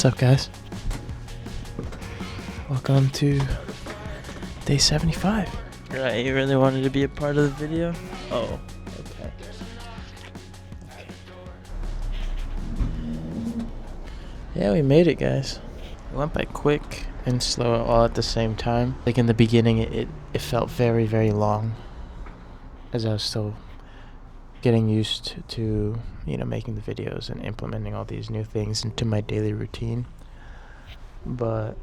What's up, guys? Welcome to day 75. Right, you really wanted to be a part of the video? Oh, okay. Yeah, we made it, guys. It went by quick and slow all at the same time. Like in the beginning, it felt very, very long, as I was still getting used to, making the videos and implementing all these new things into my daily routine. But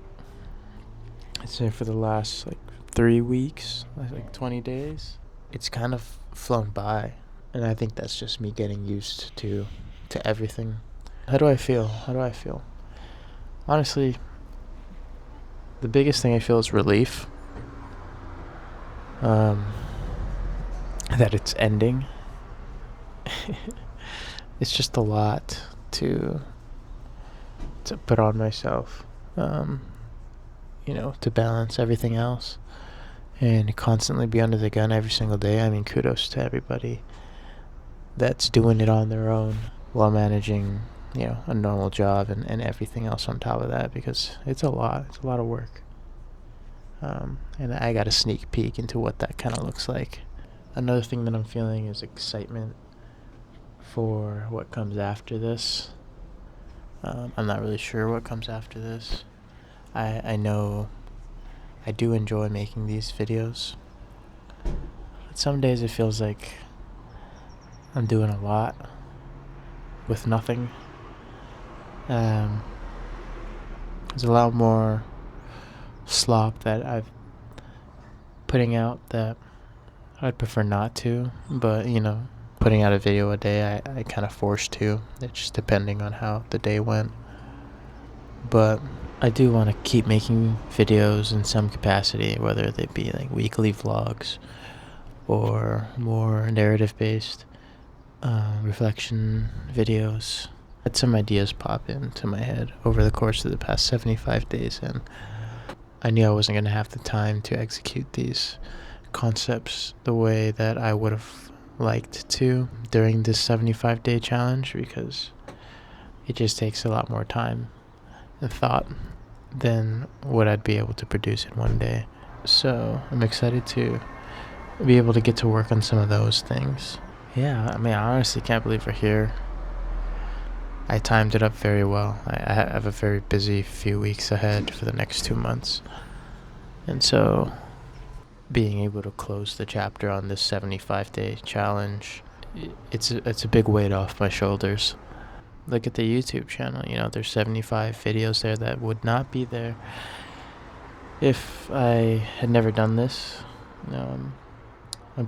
I'd say for the last 3 weeks, 20 days, it's kind of flown by. And I think that's just me getting used to everything. How do I feel? Honestly, the biggest thing I feel is relief. That it's ending. It's just a lot to put on myself, to balance everything else and constantly be under the gun every single day. I mean, kudos to everybody that's doing it on their own while managing, a normal job and everything else on top of that, because it's a lot of work. And I got a sneak peek into what that kind of looks like. Another thing that I'm feeling is excitement for what comes after this. I'm not really sure what comes after this. I know I do enjoy making these videos, but some days it feels like I'm doing a lot with nothing. There's a lot more slop that I've putting out that I'd prefer not to, but putting out a video a day, I kind of forced to. It's just depending on how the day went. But I do want to keep making videos in some capacity, whether they be weekly vlogs or more narrative-based reflection videos. I had some ideas pop into my head over the course of the past 75 days, and I knew I wasn't going to have the time to execute these concepts the way that I would have liked to during this 75-day challenge, because it just takes a lot more time and thought than what I'd be able to produce in one day. So I'm excited to be able to get to work on some of those things. Yeah, I honestly can't believe we're here. I timed it up very well. I have a very busy few weeks ahead for the next 2 months. And so being able to close the chapter on this 75-day challenge, it's a big weight off my shoulders. Look at the YouTube channel. There's 75 videos there that would not be there if I had never done this. I'm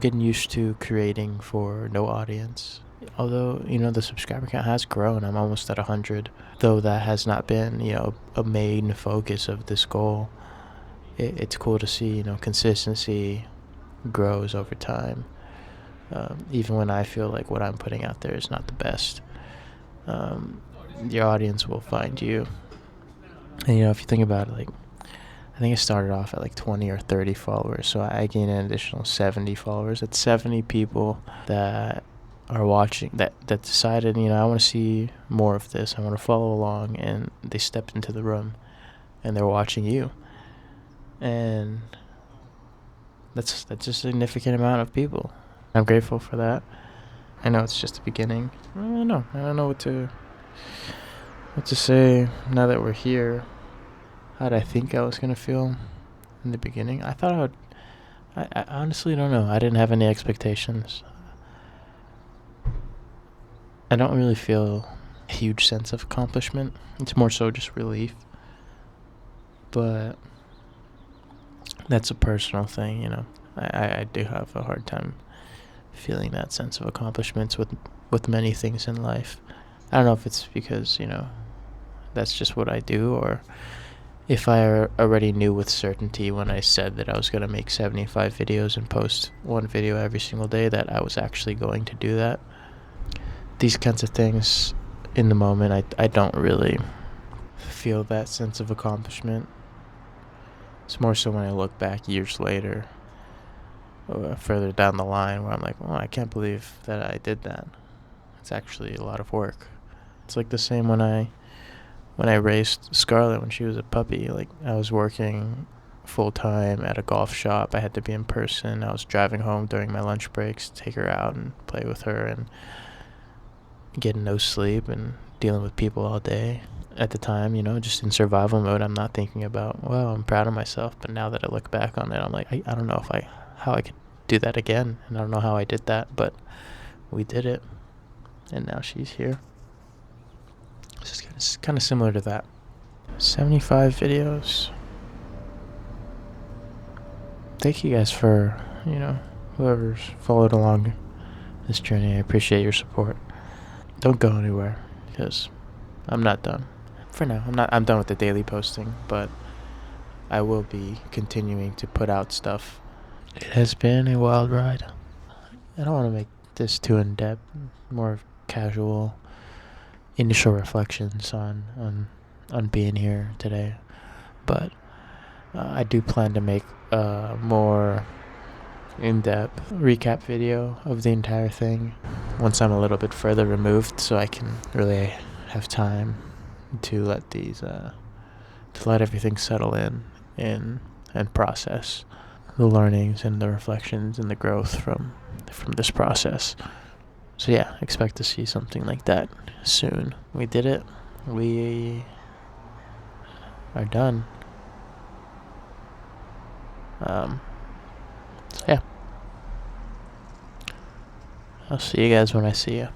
getting used to creating for no audience. Although, the subscriber count has grown. I'm almost at 100. Though that has not been, a main focus of this goal. It's cool to see, consistency grows over time. Even when I feel like what I'm putting out there is not the best. Your audience will find you. And if you think about it, I think I started off at 20 or 30 followers, so I gained an additional 70 followers. That's 70 people that are watching, that decided, I want to see more of this, I want to follow along, and they stepped into the room and they're watching you. And that's a significant amount of people. I'm grateful for that. I know it's just the beginning. I don't know what to say now that we're here. How did I think I was gonna feel in the beginning? I thought I would. I honestly don't know. I didn't have any expectations. I don't really feel a huge sense of accomplishment. It's more so just relief. But that's a personal thing, I do have a hard time feeling that sense of accomplishments with many things in life. I don't know if it's because, that's just what I do, or if I already knew with certainty when I said that I was going to make 75 videos and post one video every single day that I was actually going to do that. These kinds of things, in the moment, I don't really feel that sense of accomplishment. It's more so when I look back years later, or further down the line, where I'm like, I can't believe that I did that. It's actually a lot of work. It's the same when when I raised Scarlett when she was a puppy. Like, I was working full time at a golf shop. I had to be in person. I was driving home during my lunch breaks to take her out and play with her, and getting no sleep and dealing with people all day. At the time, just in survival mode, I'm not thinking about, well, I'm proud of myself. But now that I look back on it, I'm like, I don't know how I could do that again. And I don't know how I did that, but we did it. And now she's here. It's kind of similar to that. 75 videos. Thank you guys for, whoever's followed along this journey. I appreciate your support. Don't go anywhere, because I'm not done. For now, I'm done with the daily posting, but I will be continuing to put out stuff. It has been a wild ride. I don't want to make this too in-depth, more casual initial reflections on being here today. But I do plan to make a more in-depth recap video of the entire thing once I'm a little bit further removed, so I can really have time to let everything settle in and process the learnings and the reflections and the growth from this process. So yeah, expect to see something like that soon. We did it. We are done. So yeah. I'll see you guys when I see you.